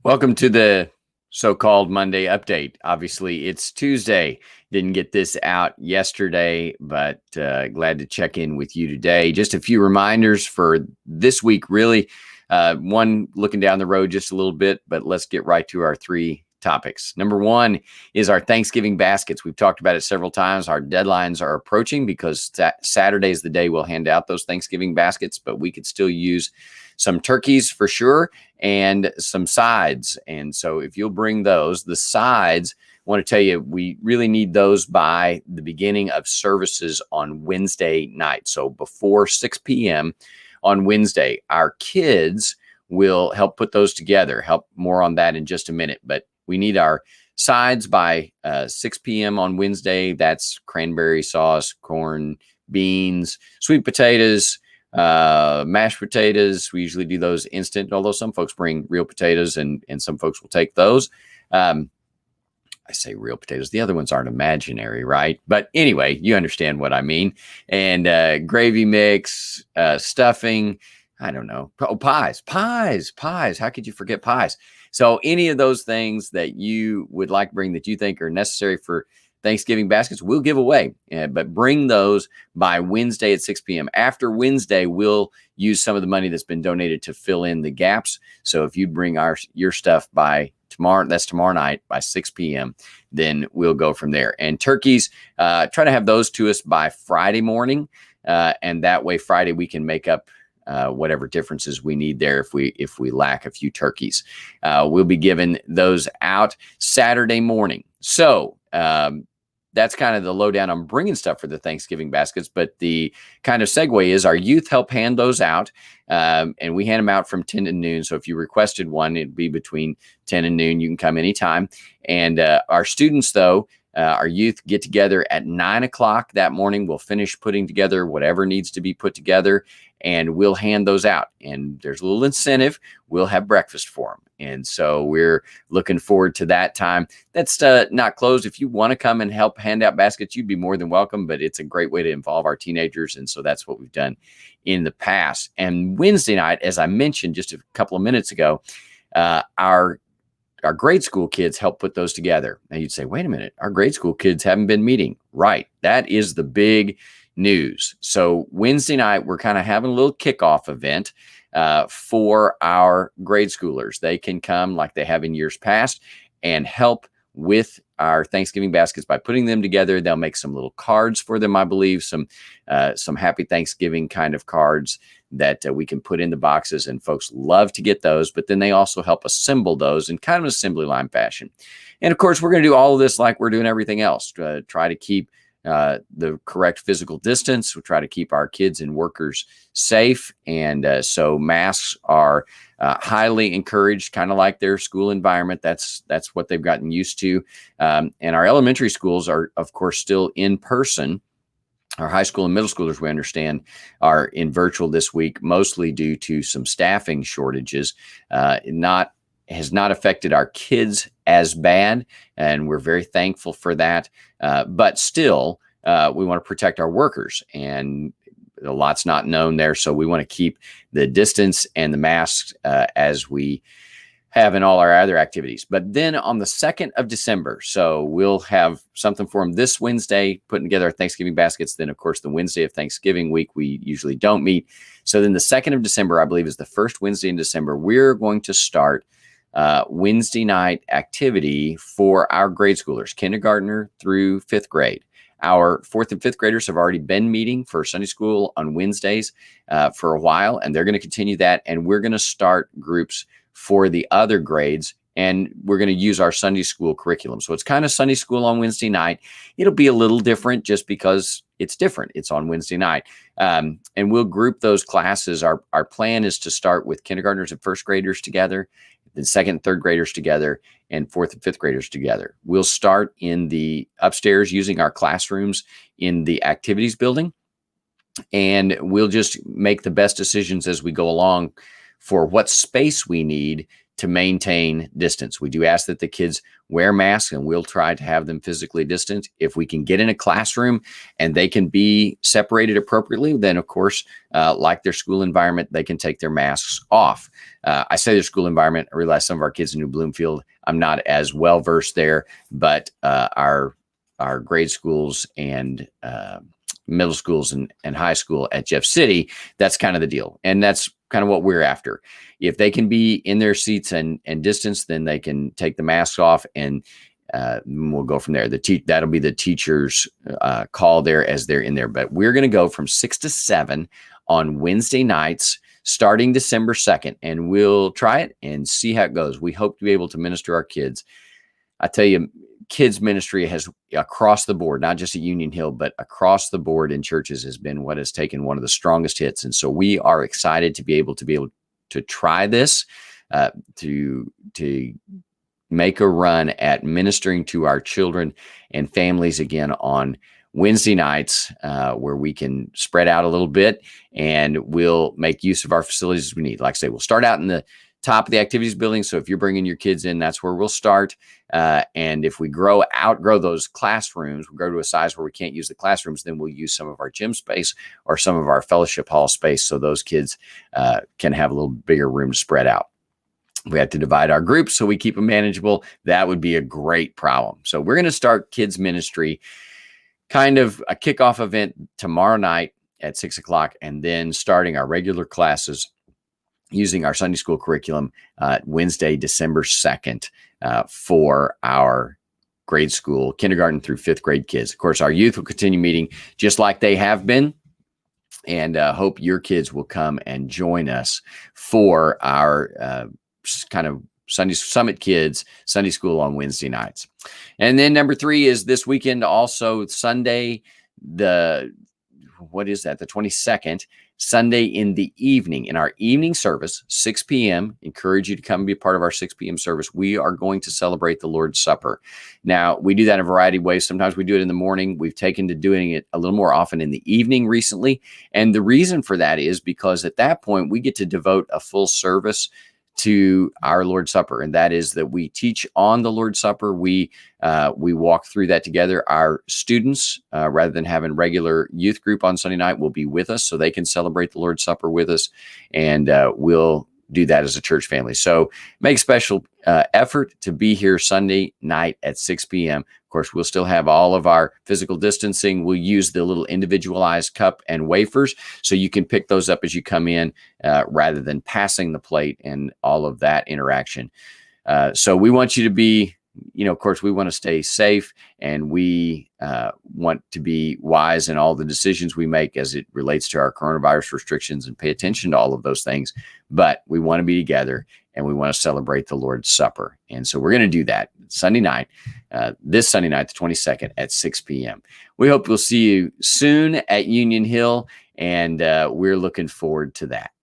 Welcome to the so-called Monday update. Obviously, it's Tuesday. Didn't get this out yesterday, but glad to check in with you today. Just a few reminders for this week, really. One, looking down the road just a little bit, but let's get right to our three topics. Number one is our Thanksgiving baskets. We've talked about it several times. Our deadlines are approaching because Saturday is the day we'll hand out those Thanksgiving baskets, but we could still use some turkeys for sure and some sides. And so if you'll bring those, the sides, I want to tell you, we really need those by the beginning of services on Wednesday night. So before 6 p.m. on Wednesday, our kids will help put those together. Help more on that in just a minute. But we need our sides by 6 p.m. on Wednesday. That's cranberry sauce, corn, beans, sweet potatoes, mashed potatoes. We usually do those instant, although some folks bring real potatoes and some folks will take those. I say real potatoes. The other ones aren't imaginary, right? But anyway, you understand what I mean. And gravy mix, stuffing, I don't know. Oh, pies. How could you forget pies? So any of those things that you would like to bring that you think are necessary for Thanksgiving baskets, we'll give away. But bring those by Wednesday at 6 p.m. After Wednesday, we'll use some of the money that's been donated to fill in the gaps. So if you bring your stuff by tomorrow, that's tomorrow night by 6 p.m., then we'll go from there. And turkeys, try to have those to us by Friday morning. And that way Friday we can make up whatever differences we need there if we lack a few turkeys. We'll be giving those out Saturday morning. So that's kind of the lowdown on bringing stuff for the Thanksgiving baskets. But the kind of segue is our youth help hand those out, and we hand them out from 10 to noon. So if you requested one, it'd be between 10 and noon. You can come anytime. And our students, though, our youth get together at 9 o'clock that morning. We'll finish putting together whatever needs to be put together, and we'll hand those out. And there's a little incentive. We'll have breakfast for them. And so we're looking forward to that time. That's not closed. If you want to come and help hand out baskets, you'd be more than welcome, but it's a great way to involve our teenagers. And so that's what we've done in the past. And Wednesday night, as I mentioned just a couple of minutes ago, our grade school kids help put those together. Now you'd say, wait a minute, our grade school kids haven't been meeting. Right. That is the big news. So Wednesday night, we're kind of having a little kickoff event for our grade schoolers. They can come like they have in years past and help with our Thanksgiving baskets by putting them together. They'll make some little cards for them, I believe, some happy Thanksgiving kind of cards that we can put in the boxes, and folks love to get those. But then they also help assemble those in kind of an assembly line fashion. And of course, we're going to do all of this like we're doing everything else, try to keep the correct physical distance. We try to keep our kids and workers safe. And so masks are highly encouraged, kind of like their school environment. That's what they've gotten used to. And our elementary schools are, of course, still in person. Our high school and middle schoolers, we understand, are in virtual this week, mostly due to some staffing shortages. Has not affected our kids as bad, and we're very thankful for that. But still, we want to protect our workers, and a lot's not known there. So we want to keep the distance and the masks as we have in all our other activities. But then on the 2nd of December, so we'll have something for them this Wednesday, putting together our Thanksgiving baskets. Then, of course, the Wednesday of Thanksgiving week, we usually don't meet. So then the 2nd of December, I believe, is the first Wednesday in December. We're going to start Wednesday night activity for our grade schoolers, kindergartner through 5th grade. Our 4th and 5th graders have already been meeting for Sunday school on Wednesdays for a while, and they're going to continue that. And we're going to start groups for the other grades, and we're going to use our Sunday school curriculum. So it's kind of Sunday school on Wednesday night. It'll be a little different just because it's different. It's on Wednesday night. And we'll group those classes. Our plan is to start with kindergartners and 1st graders together, then 2nd and 3rd graders together, and 4th and 5th graders together. We'll start in the upstairs using our classrooms in the activities building, and we'll just make the best decisions as we go along for what space we need to maintain distance. We do ask that the kids wear masks, and we'll try to have them physically distant. If we can get in a classroom and they can be separated appropriately, then of course, like their school environment, they can take their masks off. I say their school environment. I realize some of our kids in New Bloomfield, I'm not as well versed there, but our grade schools and middle schools and high school at Jeff City, that's kind of the deal. And that's kind of what we're after. If they can be in their seats and distance, then they can take the masks off, and we'll go from there. That'll be the teacher's call there as they're in there. But we're going to go from 6 to 7 on Wednesday nights, starting December 2nd, and we'll try it and see how it goes. We hope to be able to minister our kids. I tell you, kids ministry has across the board, not just at Union Hill, but across the board in churches, has been what has taken one of the strongest hits. And so we are excited to be able to try this, to make a run at ministering to our children and families again on Wednesday nights, where we can spread out a little bit, and we'll make use of our facilities as we need. Like I say, we'll start out in the top of the activities building. So if you're bringing your kids in, that's where we'll start. And if we outgrow those classrooms, we'll go to a size where we can't use the classrooms, then we'll use some of our gym space or some of our fellowship hall space, so those kids can have a little bigger room to spread out. We have to divide our groups so we keep them manageable. That would be a great problem. So we're going to start kids ministry, kind of a kickoff event tomorrow night at 6 o'clock, and then starting our regular classes using our Sunday school curriculum Wednesday, December 2nd for our grade school, kindergarten through 5th grade kids. Of course, our youth will continue meeting just like they have been, and hope your kids will come and join us for our kind of Sunday Summit Kids Sunday School on Wednesday nights. And then number 3 is this weekend, also Sunday, the 22nd, Sunday in the evening, in our evening service, 6 p.m. Encourage you to come and be a part of our 6 p.m. service. We are going to celebrate the Lord's Supper. Now, we do that in a variety of ways. Sometimes we do it in the morning. We've taken to doing it a little more often in the evening recently. And the reason for that is because at that point, we get to devote a full service to our Lord's Supper, and that is that we teach on the Lord's Supper. We walk through that together. Our students, rather than having regular youth group on Sunday night, will be with us so they can celebrate the Lord's Supper with us, and we'll do that as a church family. So make special effort to be here Sunday night at 6 p.m. Of course, we'll still have all of our physical distancing. We'll use the little individualized cup and wafers, so you can pick those up as you come in, rather than passing the plate and all of that interaction. So we want you to be, of course, we want to stay safe, and we want to be wise in all the decisions we make as it relates to our coronavirus restrictions, and pay attention to all of those things. But we want to be together, and we want to celebrate the Lord's Supper. And so we're going to do that Sunday night, this Sunday night, the 22nd at 6 p.m. We hope we'll see you soon at Union Hill, and we're looking forward to that.